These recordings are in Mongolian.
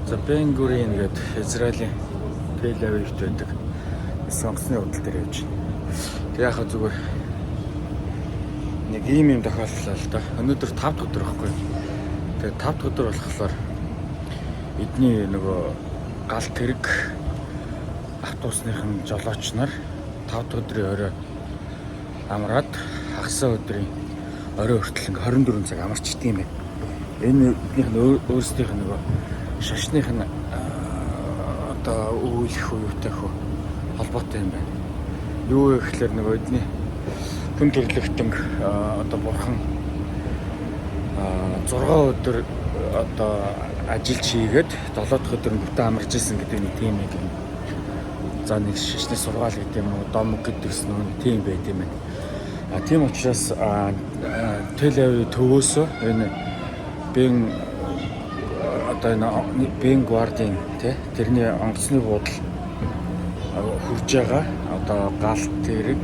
За Бенгурийн гэдэг Израилийн Тель-Авивт байдаг сонгоцны худал дээр явж байна. Тэг яхаа зүгээр нэг ийм тохиолдлоо л да. Өнөөдөр 5 дахь өдөр байхгүй. Тэгээ 5 дахь өдөр болохоор эдний нөгөө гал тэрэг автобусныхын жолооч нар 5 дахь өдрийн орой амраад хагасаа өдрийн орой хүртэл 24 цаг амарчдаг юм байна. Энэ эднийх нь өөрсдийнх нь нөгөө шашных нь одоо үйлэх үетэй холбоотой юм байна. Юу вэ гэхээр нөгөө эдний хүн төрлөختөн одоо бурхан 6 өдөр одоо ажиллаж хийгээд 7 дахь өдөр бүтэн амарч исэн гэдэг нэг тийм нэг юм. За нэг шашны сургаал гэдэг юм уу, домог гэдэгс нөө тийм байт юм байна. Тийм учраас Тель-Авив төвөөсөө энэ Бенгуардийн тэрний онгоцны буудал хурж байгаа одоо гал тэрэг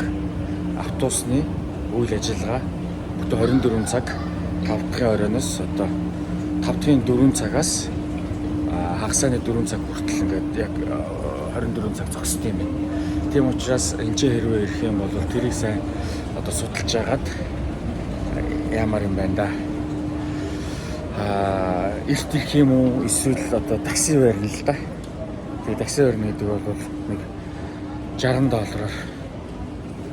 автобусны үйл ажиллагаа бүтэн 24 цаг 5 дахь оройноос одоо 5 дахь 4 цагаас хагасааны 4 цаг хүртэл ингээд яг 24 цаг зогссон юм байна. Тийм учраас энэ хэрвээ ирэх юм бол тэрийг сайн одоо судалж агаад ямар юм байна да. Эрт ирэх юм уу эсвэл одоо такси барьна л да. Тэгээ такси барьна гэдэг бол нэг $60-аар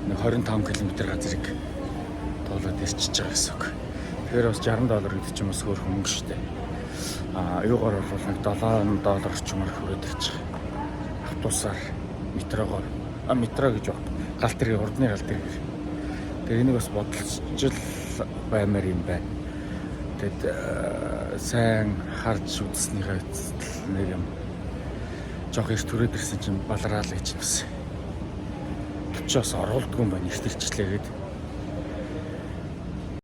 нэг 25 км газрыг туулаад ирчихэж байгаа гэсэн үг. Тэгэхээр бас $60 гэдэг чинь бас хөөрхөн мөнгө шүү дээ. Юугаар бол нэг $7 орчмоор хүрээд ирж байгаа. Автобусаар, метрогоор, метро гэж байна. Гал тэрэг, урдны гал тэрэг. Тэгээ энийг бас бодолж баймаар юм байна. Тэгэд сайн харж үзснийхээ нэг юм жоох их түрээд ирсэн чинь балраал гэж бас. Төвчөөс оруулдгүй юм байна, эрт ирчлээ гээд.